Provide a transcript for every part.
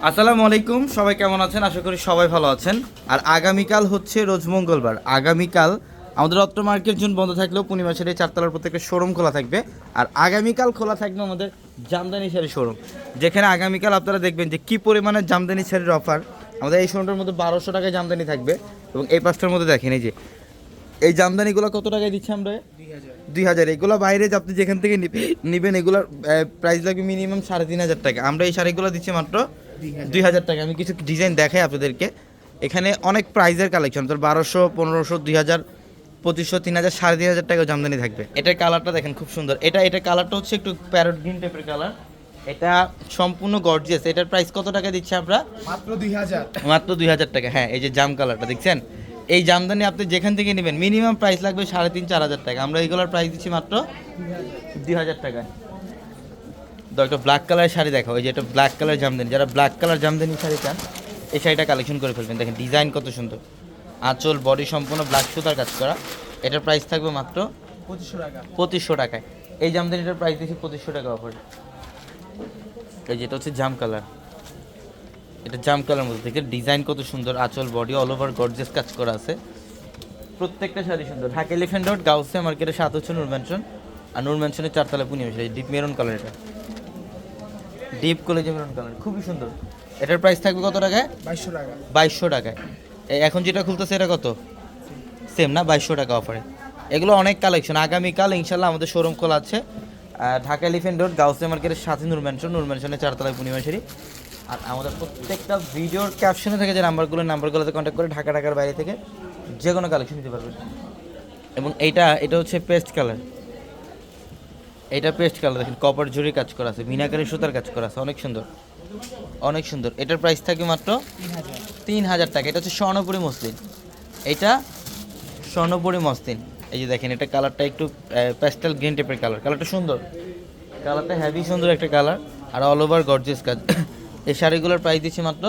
আসসালামু আলাইকুম, সবাই কেমন আছেন? আশা করি সবাই ভালো আছেন। আর আগামীকাল হচ্ছে রোজ মঙ্গলবার। আগামীকাল আমাদের অত্র মার্কেট জোন বন্ধ থাকলেও পূর্ণিমাসের এই চারতলার প্রত্যেকটা শোরুম খোলা থাকবে। আর আগামীকাল খোলা থাকবে আমাদের জামদানি শাড়ির শোরুম, যেখানে আগামীকাল আপনারা দেখবেন যে কী পরিমাণে জামদানি শাড়ির অফার। আমাদের এই শোরুমটার মধ্যে 1200 টাকায় জামদানি থাকবে, এবং এই পাঁচটার মধ্যে দেখেন এই যে এই জামদানিগুলো কত টাকায় দিচ্ছি আমরা? 2000। এগুলো বাইরে যে আপনি যেখান থেকে নেবেন এগুলোর প্রাইস লাগবে মিনিমাম 3500 টাকা। আমরা এই শাড়িগুলো দিচ্ছি মাত্র 2000 টাকা। আমি কিছু ডিজাইন দেখাই আপনাদেরকে। এখানে অনেক প্রাইজের কালেকশন, তোর 1200, 1500, 2000, 2500, 3000, 3500 টাকা জামদানি থাকবে। এটার কালারটা দেখেন খুব সুন্দর। এটা কালারটা হচ্ছে একটু প্যারট গ্রিন টাইপের কালার। এটা সম্পূর্ণ গর্জিয়াস। এটার প্রাইস কত টাকা দিচ্ছি আমরা? মাত্র 2000। মাত্র 2000 টাকা। হ্যাঁ, এই যে জাম কালারটা দেখছেন, এই জামদানি আপনি যেখান থেকে নেবেন মিনিমাম প্রাইস লাগবে 3500-4000 টাকা। আমরা এইগুলোর প্রাইস দিচ্ছি মাত্র 2000 টাকা। তো একটা ব্ল্যাক কালারের শাড়ি দেখো, ওই যে এটা ব্ল্যাক কালার জামদানি। যারা ব্ল্যাক কালার জামদানি শাড়ি চান এই শাড়িটা কালেকশন করে ফেলবেন। দেখেন ডিজাইন কত সুন্দর, আঁচল বডি সম্পূর্ণ ব্ল্যাক সুতার কাজ করা। এটার প্রাইস থাকবে মাত্র 2500 টাকা। 2500 টাকায়। এই জামদানিটার প্রাইস দিচ্ছি 2500 টাকা অফার। এই যেটা হচ্ছে জাম কালার, এটা জাম কালার মধ্যে থেকে ডিজাইন কত সুন্দর, আঁচল বডি অল ওভার গর্জিয়াস কাজ করা আছে। প্রত্যেকটা শাড়ি সুন্দর। ঢাকা এলিফ্যান্ট রোড গাউসিয়া মার্কেটের সাথে হচ্ছে নূর ম্যানশন, আর নূর ম্যানশনের চারতলা পূর্ণিমা শাড়ি ডিপ মেরুন কালার। এটা ডিপ কলেজে মেরুন কালার, খুবই সুন্দর। এটার প্রাইস থাকবে কত টাকায়? 2200 টাকা। 2200 টাকায়। এখন যেটা খুলতেছে এটা কত? সেম না, 2200 টাকা অফারে। এগুলো অনেক কালেকশন। আগামীকাল ইনশাল্লাহ আমাদের শোরুম খোলা আছে ঢাকা এলিফ্যান্ট রোড গাউসিয়া মার্কেটের সাথে নূর ম্যানশনের চারতলায় পূর্ণিমা শাড়ি। আর আমাদের প্রত্যেকটা ভিডিওর ক্যাপশনে থেকে যে নাম্বারগুলোতে কন্ট্যাক্ট করে ঢাকার বাইরে থেকে যে কোনো কালেকশন নিতে পারবেন। এবং এটা হচ্ছে পেস্ট কালার। এটা পেস্ট কালার দেখেন, কপার জুড়ি কাজ করা আছে, মিনাকারি সুতার কাজ করা আছে, অনেক সুন্দর অনেক সুন্দর। এটার প্রাইস থাকবে মাত্র 3000 টাকা। এটা হচ্ছে স্বর্ণপুরি মসলিন। এটা স্বর্ণপুরি মসলিন। এই যে দেখেন এটা কালারটা একটু প্যাস্টেল গ্রিন টাইপের কালারটা সুন্দর, কালারটা হেভি সুন্দর একটা কালার, আর অল ওভার গর্জিয়াস কাজ। এই শাড়িগুলোর প্রাইস দিচ্ছি মাত্র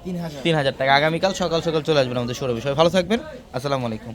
3000। 3000 টাকা। আগামীকাল সকাল সকাল চলে আসবেন আমাদের শোরুমে। সবাই ভালো থাকবেন। আসসালামু আলাইকুম।